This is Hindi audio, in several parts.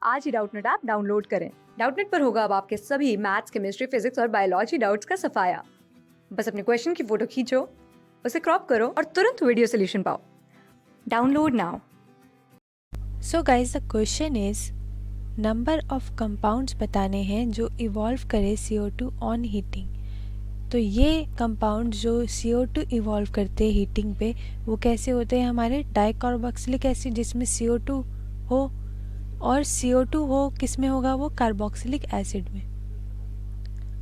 आज ही डाउटनेट ऐप डाउनलोड करें। डाउटनेट पर होगा अब आपके सभी मैथ्स, केमिस्ट्री, फिजिक्स और बायोलॉजी डाउट्स का सफाया। बस अपने क्वेश्चन की फोटो खींचो, उसे क्रॉप करो और तुरंत वीडियो सोल्यूशन पाओ। Download now. So guys the question is number of compounds बताने हैं जो इवॉल्व करे CO2 ऑन हीटिंग। तो ये कंपाउंड जो CO2 इवॉल्व करते हैं हीटिंग पे वो कैसे होते हैं हमारे डाइकार्बोक्सिलिक एसिड जिसमें CO2 हो, और CO2 हो किस में होगा, वो कार्बोक्सिलिक एसिड में।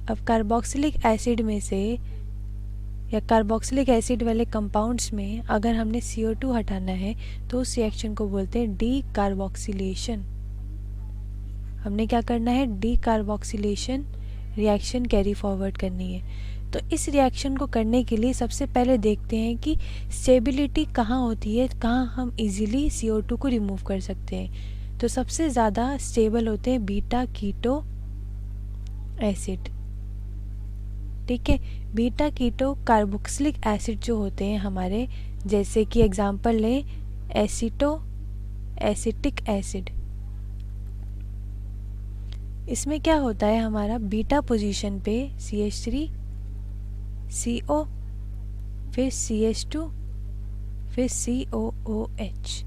अब कार्बोक्सिलिक एसिड में से या कार्बोक्सिलिक एसिड वाले कंपाउंड्स में अगर हमने CO2 हटाना है तो उस रिएक्शन को बोलते हैं डी कार्बोक्सिलेशन। हमने क्या करना है, D carboxylation reaction carry forward करनी है। तो इस रिएक्शन को करने के लिए सबसे पहले देखते हैं कि स्टेबिलिटी कहाँ होती है, कहाँ हम इजीली CO2 को रिमूव कर सकते हैं। तो सबसे ज़्यादा स्टेबल होते हैं बीटा कीटो एसिड। ठीक है, बीटा कीटो कार्बोक्सिलिक एसिड जो होते हैं हमारे, जैसे कि एग्जांपल लें एसिटिक एसिड। इसमें क्या होता है हमारा, बीटा पोजीशन पे CH3 CO फिर CH2 फिर COOH।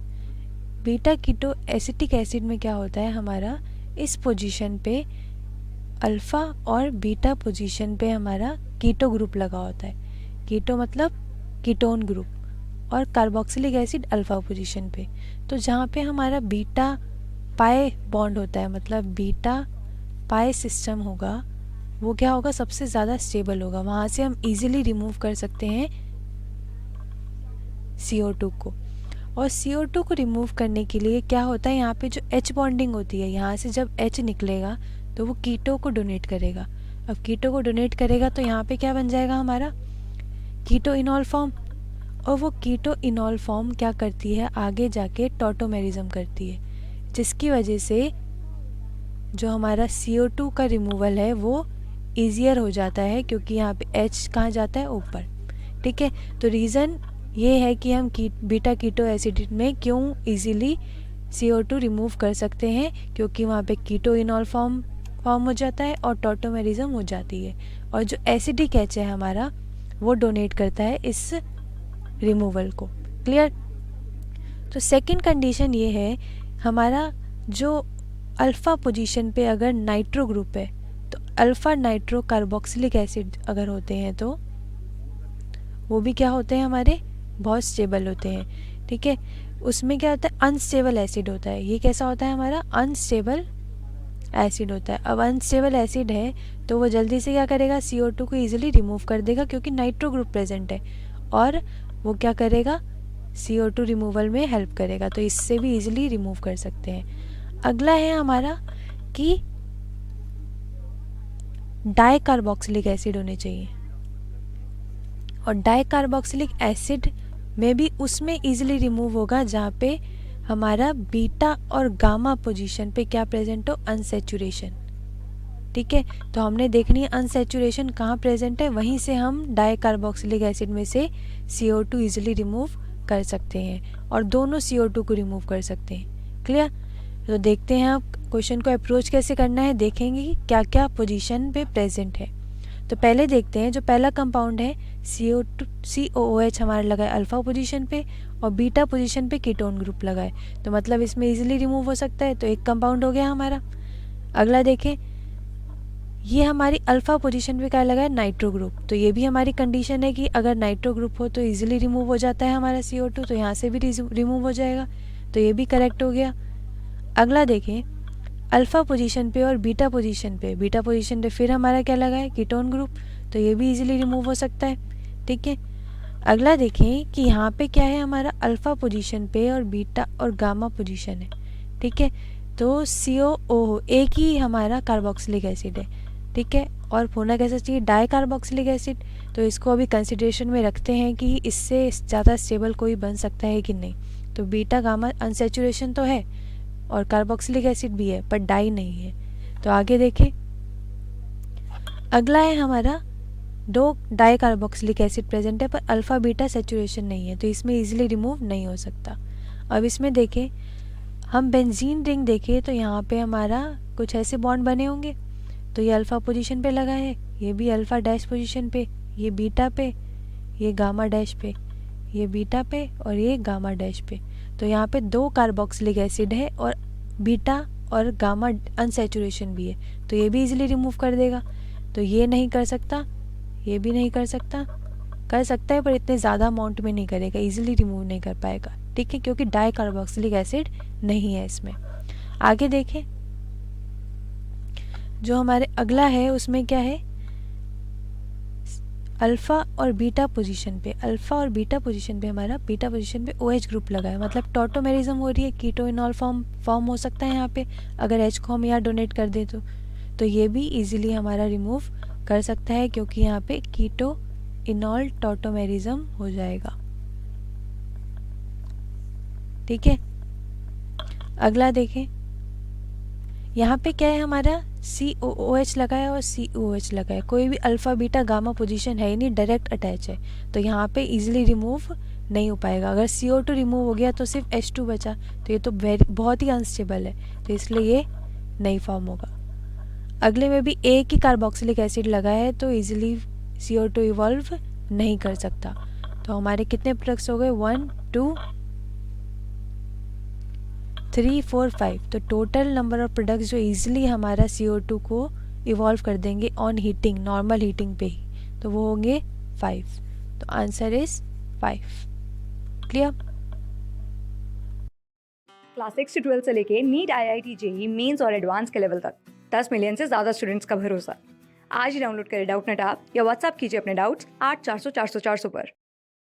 Beta keto acetic acid में क्या होता है हमारा, इस पोजीशन पे अल्फ़ा और बीटा पोजीशन पे हमारा कीटो ग्रुप लगा होता है। कीटो मतलब कीटोन ग्रुप, और कार्बोक्सिलिक एसिड अल्फ़ा पोजीशन पे। तो जहाँ पे हमारा बीटा पाई बॉन्ड होता है, मतलब बीटा पाई सिस्टम होगा, वो क्या होगा, सबसे ज़्यादा स्टेबल होगा। वहाँ से हम इजीली रिमूव कर सकते हैं CO2 को। और CO2 को रिमूव करने के लिए क्या होता है, यहाँ पे जो H बॉन्डिंग होती है, यहाँ से जब H निकलेगा तो वो कीटो को डोनेट करेगा। अब कीटो को डोनेट करेगा तो यहाँ पे क्या बन जाएगा हमारा, कीटो इनॉल फॉर्म। और वो कीटो इनॉल फॉर्म क्या करती है, आगे जाके टॉटोमेरिज्म करती है, जिसकी वजह से जो हमारा CO2 का रिमूवल है वो ईजियर हो जाता है, क्योंकि यहाँ पे H कहाँ जाता है, ऊपर। ठीक है, तो रीज़न ये है कि हम बीटा कीटो एसिड में क्यों इजीली CO2 रिमूव कर सकते हैं, क्योंकि वहाँ पे कीटो इनॉल फॉर्म हो जाता है और टॉटोमेरिज्म हो जाती है, और जो एसिडिक H है हमारा वो डोनेट करता है इस रिमूवल को। क्लियर। तो सेकंड कंडीशन ये है, हमारा जो अल्फ़ा पोजीशन पे अगर नाइट्रो ग्रुप है, तो अल्फ़ा नाइट्रो कार्बोक्सिलिक एसिड अगर होते हैं तो वो भी क्या होते हैं हमारे, बहुत स्टेबल होते हैं। ठीक है, उसमें क्या होता है, अनस्टेबल एसिड होता है। ये कैसा होता है हमारा, अनस्टेबल एसिड होता है। अब अनस्टेबल एसिड है तो वो जल्दी से क्या करेगा, CO2 को ईजिली रिमूव कर देगा, क्योंकि नाइट्रो ग्रुप प्रेजेंट है, और वो क्या करेगा, CO2 रिमूवल में हेल्प करेगा। तो इससे भी ईजिली रिमूव कर सकते हैं। अगला है हमारा कि डाइकार्बोक्सिलिक एसिड होने चाहिए, और डाइकार्बोक्सिलिक एसिड में भी उसमें इजीली रिमूव होगा जहाँ पे हमारा बीटा और गामा पोजीशन पे क्या प्रेजेंट हो, अनसैचुरेशन। ठीक है, तो हमने देखनी है अनसैचुरेशन कहाँ प्रेजेंट है, वहीं से हम डाइकार्बोक्सिलिक एसिड में से CO2 इजीली रिमूव कर सकते हैं, और दोनों CO2 को रिमूव कर सकते हैं। क्लियर। तो देखते हैं आप क्वेश्चन को अप्रोच कैसे करना है, देखेंगे कि क्या क्या पोजीशन पे प्रेजेंट है। तो पहले देखते हैं, जो पहला कंपाउंड है COOH हमारा लगा है अल्फ़ा पोजीशन पे, और बीटा पोजीशन पे कीटोन ग्रुप लगा है, तो मतलब इसमें इजीली रिमूव हो सकता है। तो एक कंपाउंड हो गया हमारा। अगला देखें, ये हमारी अल्फ़ा पोजीशन पे क्या लगा है, नाइट्रो ग्रुप। तो ये भी हमारी कंडीशन है कि अगर नाइट्रो ग्रुप हो तो इजीली रिमूव हो जाता है हमारा CO2, तो यहाँ से भी रिमूव हो जाएगा, तो ये भी करेक्ट हो गया। अगला देखें, अल्फ़ा पोजीशन पे और बीटा पोजीशन पे फिर हमारा क्या लगा है, कीटोन ग्रुप, तो ये भी इजीली रिमूव हो सकता है। ठीक है, अगला देखें कि यहाँ पे क्या है, हमारा अल्फ़ा पोजीशन पे और बीटा और गामा पोजीशन है। ठीक है, तो COO एक ही हमारा कार्बोक्सिलिक एसिड है। ठीक है, और होना कैसा चाहिए, डाई कार्बोक्सिलिक एसिड। तो इसको अभी कंसिडरेशन में रखते हैं कि इससे ज़्यादा स्टेबल कोई बन सकता है कि नहीं। तो बीटा गामा अनसैचुरेशन तो है और कार्बोक्सिलिक एसिड भी है, पर डाई नहीं है। तो आगे देखें, अगला है हमारा दो डाई कार्बोक्सिलिक एसिड प्रेजेंट है, पर अल्फ़ा बीटा सेचुरेशन नहीं है, तो इसमें इजीली रिमूव नहीं हो सकता। अब इसमें देखें, हम बेंजीन रिंग देखें तो यहाँ पे हमारा कुछ ऐसे बॉन्ड बने होंगे, तो ये अल्फ़ा पोजीशन पे लगा है, ये भी अल्फ़ा डैश पोजीशन पे, ये बीटा पे, ये गामा डैश पे, ये बीटा पे और ये गामा डैश पे। तो यहाँ पे 2 कार्बोक्सिलिक एसिड है और बीटा और गामा अनसैचुरेशन भी है, तो ये भी इजीली रिमूव कर देगा। तो ये नहीं कर सकता, ये भी नहीं कर सकता, कर सकता है पर इतने ज़्यादा अमाउंट में नहीं करेगा, इजीली रिमूव नहीं कर पाएगा, ठीक है, क्योंकि डाई कार्बोक्सिलिक एसिड नहीं है इसमें। आगे देखें, जो हमारे अगला है उसमें क्या है, अल्फ़ा और बीटा पोजीशन पे, अल्फ़ा और बीटा पोजीशन पे हमारा बीटा पोजीशन पे OH ग्रुप लगा है, मतलब टॉटोमेरिज्म हो रही है, कीटो इनॉल फॉर्म हो सकता है यहाँ पे अगर H को हम यहाँ डोनेट कर दें तो ये भी इजीली हमारा रिमूव कर सकता है, क्योंकि यहाँ पे कीटो इनॉल टॉटोमेरिज्म हो जाएगा, ठीक है। अगला देखें, यहाँ पे क्या है, हमारा COOH लगा है और COOH लगा है, कोई भी अल्फ़ा बीटा गामा पोजीशन है ही नहीं, डायरेक्ट अटैच है, तो यहाँ पे इजीली रिमूव नहीं हो पाएगा। अगर CO2 रिमूव हो गया तो सिर्फ H2 बचा, तो ये तो बहुत ही अनस्टेबल है, तो इसलिए ये नहीं फॉर्म होगा। अगले में भी एक ही कार्बोक्सिलिक एसिड लगा है, तो इजीली CO2 इवॉल्व नहीं कर सकता। तो हमारे कितने प्रोडक्ट्स हो गए, 1 2 3 4 5, तो टोटल नंबर ऑफ प्रोडक्ट्स जो इजीली हमारा CO2 को इवॉल्व कर देंगे ऑन हीटिंग, नॉर्मल हीटिंग पे ही, तो वो होंगे 5। तो आंसर इज 5। क्लियर। क्लास 6 से 12 से लेके नीट IIT JEE मेंस और एडवांस के लेवल तक 10 मिलियन से ज़्यादा स्टूडेंट्स का भरोसा। आज ही डाउनलोड करें डाउटनेट ऐप या व्हाट्सएप कीजिए अपने डाउट्स 8400 400 400 पर।